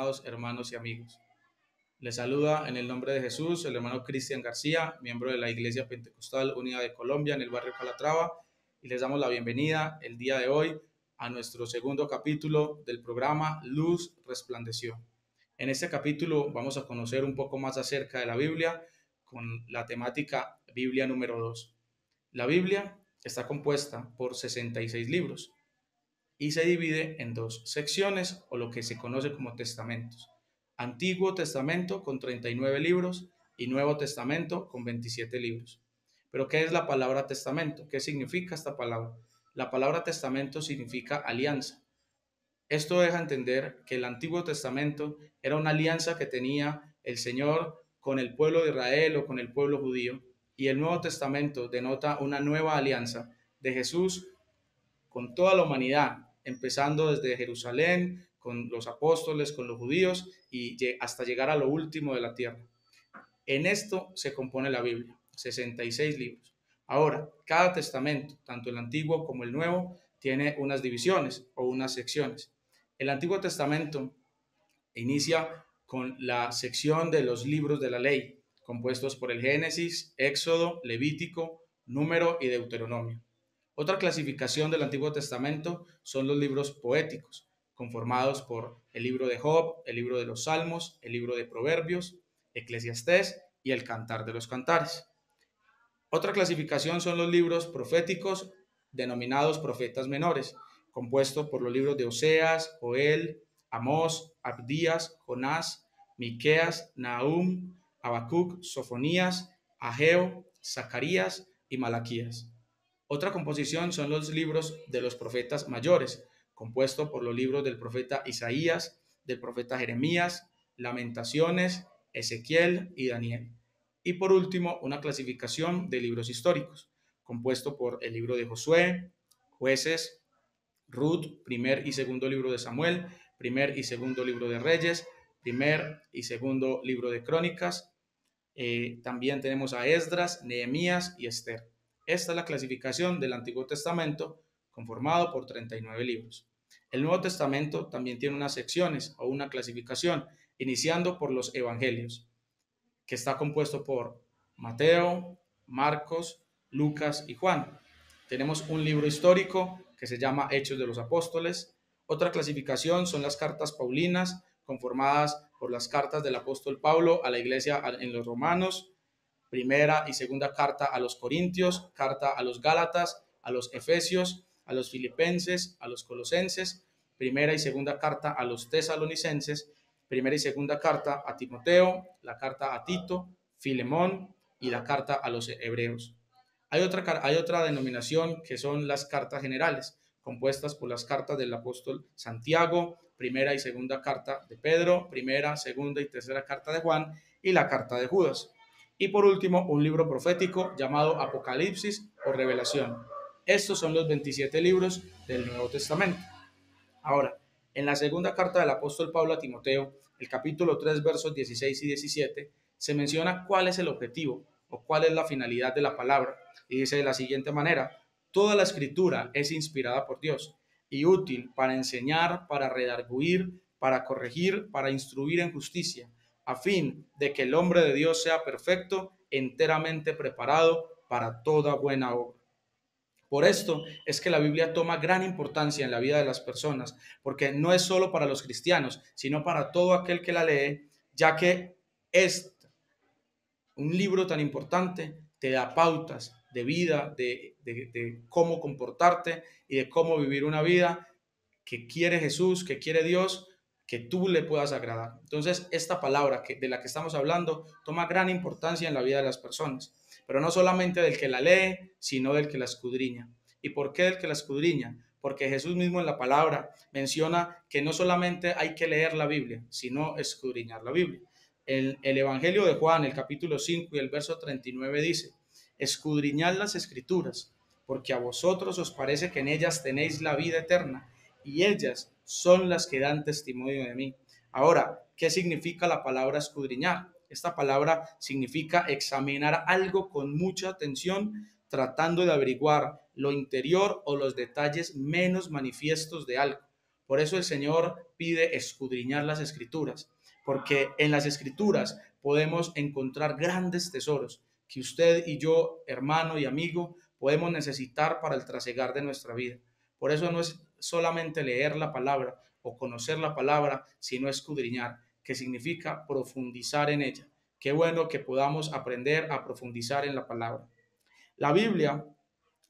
amados hermanos y amigos. Les saluda en el nombre de Jesús el hermano Cristian García, miembro de la Iglesia Pentecostal Unida de Colombia en el barrio Calatrava, y les damos la bienvenida el día de hoy a nuestro segundo capítulo del programa Luz Resplandeció. En este capítulo vamos a conocer un poco más acerca de la Biblia con la temática Biblia número 2. La Biblia está compuesta por 66 libros y se divide en dos secciones o lo que se conoce como testamentos. Antiguo Testamento con 39 libros y Nuevo Testamento con 27 libros. Pero ¿qué es la palabra testamento? ¿Qué significa esta palabra? La palabra testamento significa alianza. Esto deja entender que el Antiguo Testamento era una alianza que tenía el Señor con el pueblo de Israel o con el pueblo judío, y el Nuevo Testamento denota una nueva alianza de Jesús con toda la humanidad, empezando desde Jerusalén, con los apóstoles, con los judíos y hasta llegar a lo último de la tierra. En esto se compone la Biblia, 66 libros. Ahora, cada testamento, tanto el Antiguo como el Nuevo, tiene unas divisiones o unas secciones. El Antiguo Testamento inicia con la sección de los libros de la ley, compuestos por el Génesis, Éxodo, Levítico, Número y Deuteronomio. Otra clasificación del Antiguo Testamento son los libros poéticos, conformados por el libro de Job, el libro de los Salmos, el libro de Proverbios, Eclesiastés y el Cantar de los Cantares. Otra clasificación son los libros proféticos, denominados profetas menores, compuestos por los libros de Oseas, Joel, Amós, Abdías, Jonás, Miqueas, Nahum, Habacuc, Sofonías, Ageo, Zacarías y Malaquías. Otra composición son los libros de los profetas mayores, compuesto por los libros del profeta Isaías, del profeta Jeremías, Lamentaciones, Ezequiel y Daniel. Y por último, una clasificación de libros históricos, compuesto por el libro de Josué, Jueces, Ruth, primer y segundo libro de Samuel, primer y segundo libro de Reyes, primer y segundo libro de Crónicas. También tenemos a Esdras, Nehemías y Esther. Esta es la clasificación del Antiguo Testamento, conformado por 39 libros. El Nuevo Testamento también tiene unas secciones o una clasificación, iniciando por los Evangelios, que está compuesto por Mateo, Marcos, Lucas y Juan. Tenemos un libro histórico que se llama Hechos de los Apóstoles. Otra clasificación son las cartas paulinas, conformadas por las cartas del apóstol Pablo a la iglesia en los Romanos, primera y segunda carta a los Corintios, carta a los Gálatas, a los Efesios, a los Filipenses, a los Colosenses, primera y segunda carta a los Tesalonicenses, primera y segunda carta a Timoteo, la carta a Tito, Filemón y la carta a los Hebreos. Hay otra denominación que son las cartas generales, compuestas por las cartas del apóstol Santiago, primera y segunda carta de Pedro, primera, segunda y tercera carta de Juan y la carta de Judas. Y por último, un libro profético llamado Apocalipsis o Revelación. Estos son los 27 libros del Nuevo Testamento. Ahora, en la segunda carta del apóstol Pablo a Timoteo, el capítulo 3, versos 16 y 17, se menciona cuál es el objetivo o cuál es la finalidad de la palabra. Y dice de la siguiente manera: toda la escritura es inspirada por Dios y útil para enseñar, para redarguir, para corregir, para instruir en justicia, a fin de que el hombre de Dios sea perfecto, enteramente preparado para toda buena obra. Por esto es que la Biblia toma gran importancia en la vida de las personas, porque no es solo para los cristianos, sino para todo aquel que la lee, ya que es un libro tan importante, te da pautas de vida, de cómo comportarte y de cómo vivir una vida que quiere Jesús, que quiere Dios, que tú le puedas agradar. Entonces, esta palabra de la que estamos hablando toma gran importancia en la vida de las personas, pero no solamente del que la lee, sino del que la escudriña. ¿Y por qué del que la escudriña? Porque Jesús mismo en la palabra menciona que no solamente hay que leer la Biblia, sino escudriñar la Biblia. El Evangelio de Juan, el capítulo 5 y el verso 39 dice: escudriñad las escrituras, porque a vosotros os parece que en ellas tenéis la vida eterna, y ellas son las que dan testimonio de mí. Ahora, ¿qué significa la palabra escudriñar? Esta palabra significa examinar algo con mucha atención, tratando de averiguar lo interior o los detalles menos manifiestos de algo. Por eso el Señor pide escudriñar las Escrituras, porque en las Escrituras podemos encontrar grandes tesoros que usted y yo, hermano y amigo, podemos necesitar para el trasegar de nuestra vida. Por eso no es solamente leer la palabra o conocer la palabra, sino escudriñar, que significa profundizar en ella. Qué bueno que podamos aprender a profundizar en la palabra. La Biblia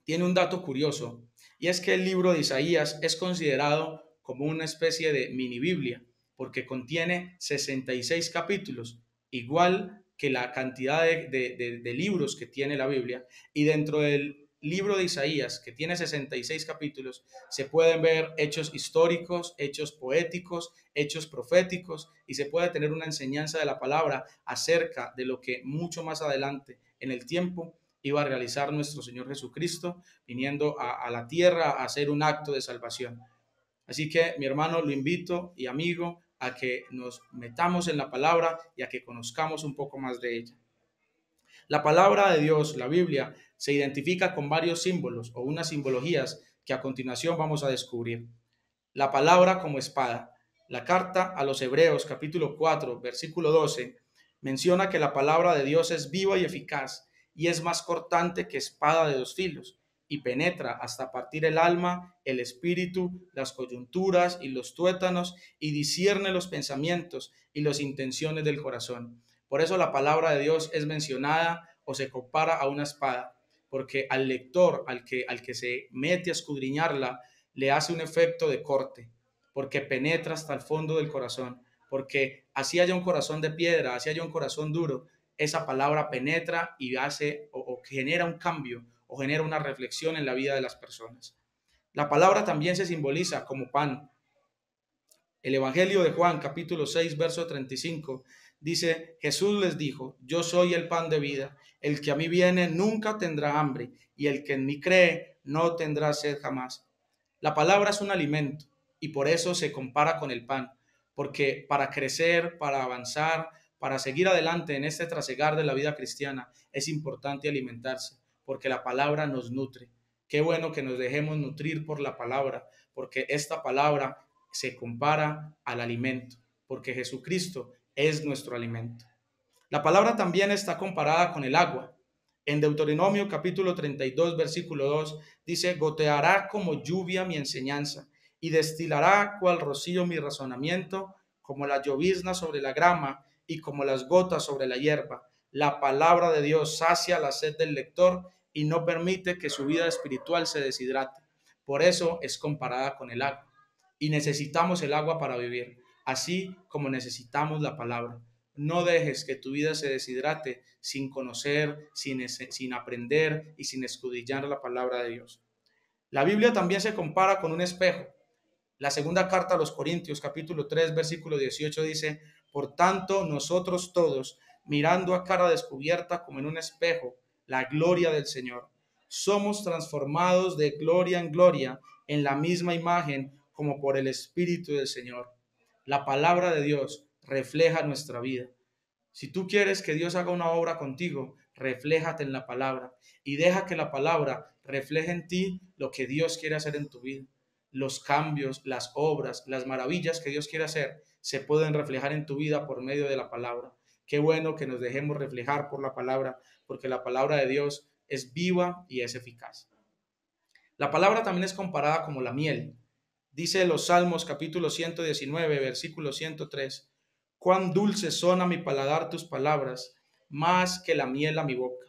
tiene un dato curioso, y es que el libro de Isaías es considerado como una especie de mini Biblia, porque contiene 66 capítulos, igual que la cantidad de libros que tiene la Biblia, y dentro del libro de Isaías, que tiene 66 capítulos, se pueden ver hechos históricos, hechos poéticos, hechos proféticos, y se puede tener una enseñanza de la palabra acerca de lo que mucho más adelante en el tiempo iba a realizar nuestro Señor Jesucristo, viniendo a la tierra a hacer un acto de salvación. Así que, mi hermano, lo invito y amigo a que nos metamos en la palabra y a que conozcamos un poco más de ella. La palabra de Dios, la Biblia, se identifica con varios símbolos o unas simbologías que a continuación vamos a descubrir. La palabra como espada. La carta a los Hebreos, capítulo 4, versículo 12, menciona que la palabra de Dios es viva y eficaz y es más cortante que espada de dos filos y penetra hasta partir el alma, el espíritu, las coyunturas y los tuétanos y discierne los pensamientos y las intenciones del corazón. Por eso la palabra de Dios es mencionada o se compara a una espada, porque al lector, al que se mete a escudriñarla, le hace un efecto de corte, porque penetra hasta el fondo del corazón, porque así haya un corazón de piedra, así haya un corazón duro, esa palabra penetra y hace o genera un cambio o genera una reflexión en la vida de las personas. La palabra también se simboliza como pan. El Evangelio de Juan, capítulo 6, verso 35, dice, Jesús les dijo, yo soy el pan de vida, el que a mí viene nunca tendrá hambre, y el que en mí cree no tendrá sed jamás. La palabra es un alimento, y por eso se compara con el pan, porque para crecer, para avanzar, para seguir adelante en este trasegar de la vida cristiana, es importante alimentarse, porque la palabra nos nutre. Qué bueno que nos dejemos nutrir por la palabra, porque esta palabra se compara al alimento, porque Jesucristo es nuestro alimento. La palabra también está comparada con el agua. En Deuteronomio capítulo 32, versículo 2, dice, goteará como lluvia mi enseñanza y destilará cual rocío mi razonamiento, como la llovizna sobre la grama y como las gotas sobre la hierba. La palabra de Dios sacia la sed del lector y no permite que su vida espiritual se deshidrate. Por eso es comparada con el agua. Y necesitamos el agua para vivir, así como necesitamos la palabra. No dejes que tu vida se deshidrate sin conocer, sin aprender y sin escudriñar la palabra de Dios. La Biblia también se compara con un espejo. La segunda carta a los Corintios, capítulo 3, versículo 18 dice, por tanto, nosotros todos, mirando a cara descubierta como en un espejo, la gloria del Señor, somos transformados de gloria en gloria en la misma imagen como por el Espíritu del Señor. La palabra de Dios refleja nuestra vida. Si tú quieres que Dios haga una obra contigo, refléjate en la palabra y deja que la palabra refleje en ti lo que Dios quiere hacer en tu vida. Los cambios, las obras, las maravillas que Dios quiere hacer se pueden reflejar en tu vida por medio de la palabra. Qué bueno que nos dejemos reflejar por la palabra, porque la palabra de Dios es viva y es eficaz. La palabra también es comparada como la miel. Dice los Salmos capítulo 119, versículo 103, cuán dulces son a mi paladar tus palabras, más que la miel a mi boca.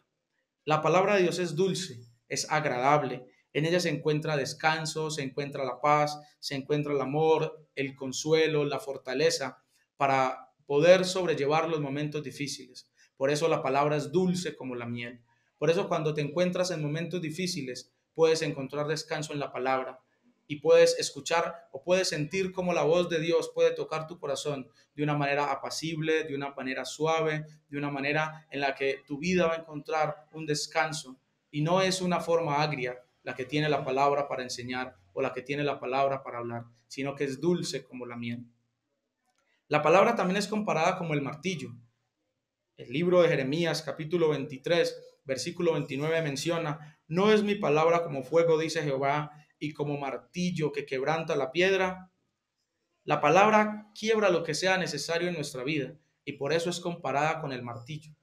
La palabra de Dios es dulce, es agradable. En ella se encuentra descanso, se encuentra la paz, se encuentra el amor, el consuelo, la fortaleza para poder sobrellevar los momentos difíciles. Por eso la palabra es dulce como la miel. Por eso cuando te encuentras en momentos difíciles, puedes encontrar descanso en la palabra y puedes escuchar o puedes sentir cómo la voz de Dios puede tocar tu corazón de una manera apacible, de una manera suave, de una manera en la que tu vida va a encontrar un descanso. Y no es una forma agria la que tiene la palabra para enseñar o la que tiene la palabra para hablar, sino que es dulce como la miel. La palabra también es comparada como el martillo. El libro de Jeremías, capítulo 23, versículo 29 menciona, no es mi palabra como fuego, dice Jehová, y como martillo que quebranta la piedra. La palabra quiebra lo que sea necesario en nuestra vida y por eso es comparada con el martillo.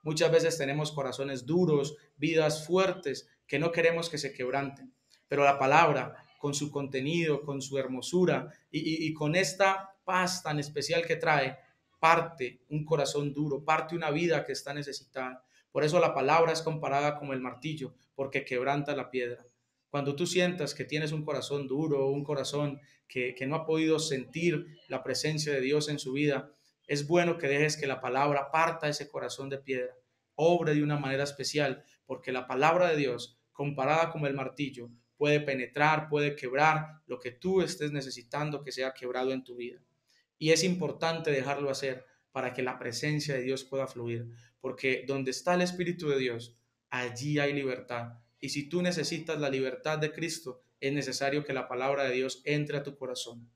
Muchas veces tenemos corazones duros, vidas fuertes que no queremos que se quebranten, pero la palabra, con su contenido, con su hermosura y con esta paz tan especial que trae, parte un corazón duro, parte una vida que está necesitada. Por eso la palabra es comparada como el martillo, porque quebranta la piedra. Cuando tú sientas que tienes un corazón duro, un corazón que no ha podido sentir la presencia de Dios en su vida, es bueno que dejes que la palabra parta ese corazón de piedra, obre de una manera especial, porque la palabra de Dios, comparada como el martillo, puede penetrar, puede quebrar lo que tú estés necesitando que sea quebrado en tu vida. Y es importante dejarlo hacer para que la presencia de Dios pueda fluir, porque donde está el Espíritu de Dios, allí hay libertad. Y si tú necesitas la libertad de Cristo, es necesario que la palabra de Dios entre a tu corazón.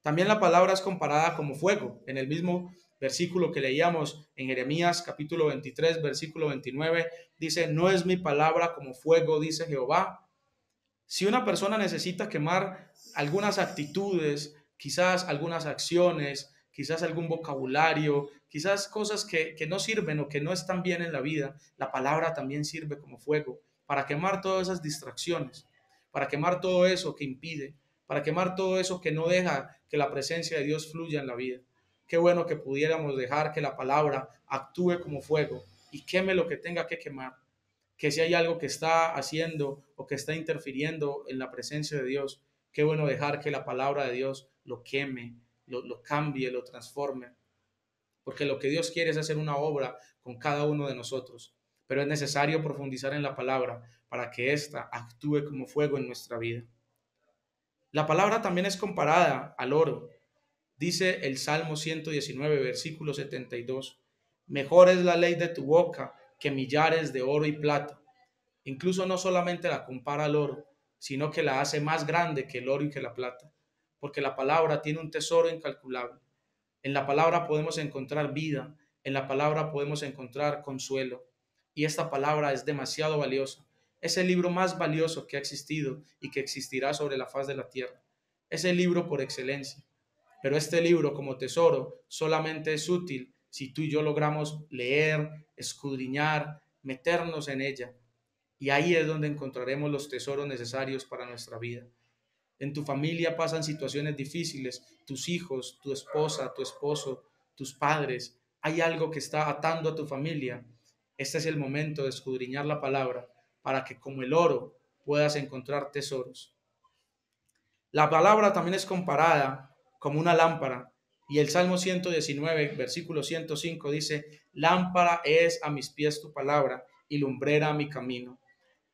También la palabra es comparada como fuego. En el mismo versículo que leíamos en Jeremías capítulo 23, versículo 29, dice, no es mi palabra como fuego, dice Jehová. Si una persona necesita quemar algunas actitudes, quizás algunas acciones, quizás algún vocabulario, quizás cosas que no sirven o que no están bien en la vida, la palabra también sirve como fuego para quemar todas esas distracciones, para quemar todo eso que impide, para quemar todo eso que no deja que la presencia de Dios fluya en la vida. Qué bueno que pudiéramos dejar que la palabra actúe como fuego y queme lo que tenga que quemar, que si hay algo que está haciendo o que está interfiriendo en la presencia de Dios, qué bueno dejar que la palabra de Dios lo queme, lo cambie, lo transforme, porque lo que Dios quiere es hacer una obra con cada uno de nosotros, pero es necesario profundizar en la palabra para que ésta actúe como fuego en nuestra vida. La palabra también es comparada al oro. Dice el Salmo 119, versículo 72, mejor es la ley de tu boca que millares de oro y plata. Incluso no solamente la compara al oro, sino que la hace más grande que el oro y que la plata, porque la palabra tiene un tesoro incalculable. En la palabra podemos encontrar vida, en la palabra podemos encontrar consuelo, y esta palabra es demasiado valiosa. Es el libro más valioso que ha existido y que existirá sobre la faz de la tierra. Es el libro por excelencia. Pero este libro como tesoro solamente es útil si tú y yo logramos leer, escudriñar, meternos en ella. Y ahí es donde encontraremos los tesoros necesarios para nuestra vida. En tu familia pasan situaciones difíciles, tus hijos, tu esposa, tu esposo, tus padres. Hay algo que está atando a tu familia. Este es el momento de escudriñar la palabra para que como el oro puedas encontrar tesoros. La palabra también es comparada como una lámpara. Y el Salmo 119, versículo 105 dice, lámpara es a mis pies tu palabra y lumbrera a mi camino.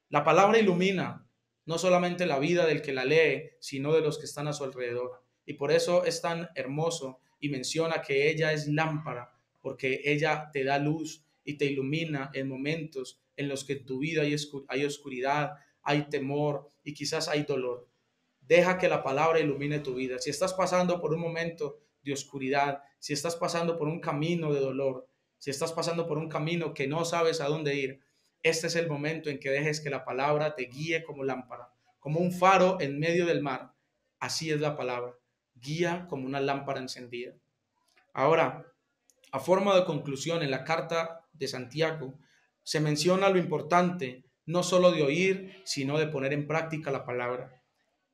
La palabra ilumina no solamente la vida del que la lee, sino de los que están a su alrededor. Y por eso es tan hermoso y menciona que ella es lámpara, porque ella te da luz y te ilumina en momentos en los que en tu vida hay oscuridad, hay temor y quizás hay dolor. Deja que la palabra ilumine tu vida. Si estás pasando por un momento de oscuridad, si estás pasando por un camino de dolor, si estás pasando por un camino que no sabes a dónde ir, este es el momento en que dejes que la palabra te guíe como lámpara, como un faro en medio del mar. Así es la palabra, guía como una lámpara encendida. Ahora, a forma de conclusión, en la carta de Santiago se menciona lo importante no solo de oír, sino de poner en práctica la palabra.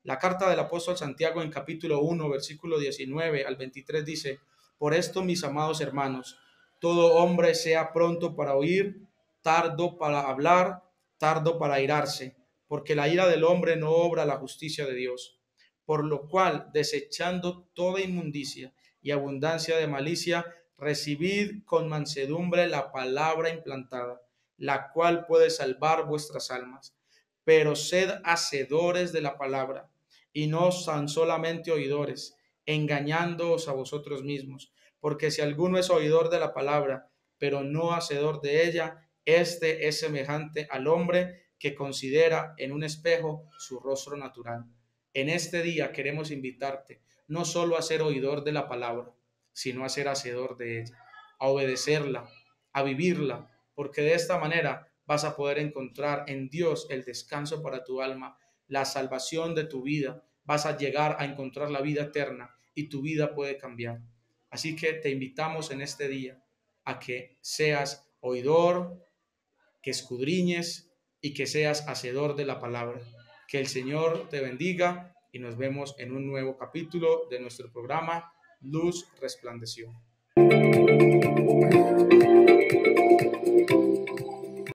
La carta del apóstol Santiago en capítulo 1, versículo 19 al 23 dice, por esto, mis amados hermanos, todo hombre sea pronto para oír, tardo para hablar, tardo para airarse, porque la ira del hombre no obra la justicia de Dios. Por lo cual, desechando toda inmundicia y abundancia de malicia, recibid con mansedumbre la palabra implantada, la cual puede salvar vuestras almas. Pero sed hacedores de la palabra, y no tan solamente oidores, engañándoos a vosotros mismos. Porque si alguno es oidor de la palabra, pero no hacedor de ella, este es semejante al hombre que considera en un espejo su rostro natural. En este día queremos invitarte no solo a ser oidor de la palabra, sino a ser hacedor de ella, a obedecerla, a vivirla, porque de esta manera vas a poder encontrar en Dios el descanso para tu alma, la salvación de tu vida, vas a llegar a encontrar la vida eterna y tu vida puede cambiar. Así que te invitamos en este día a que seas oidor, que escudriñes y que seas hacedor de la palabra. Que el Señor te bendiga y nos vemos en un nuevo capítulo de nuestro programa Luz Resplandeció.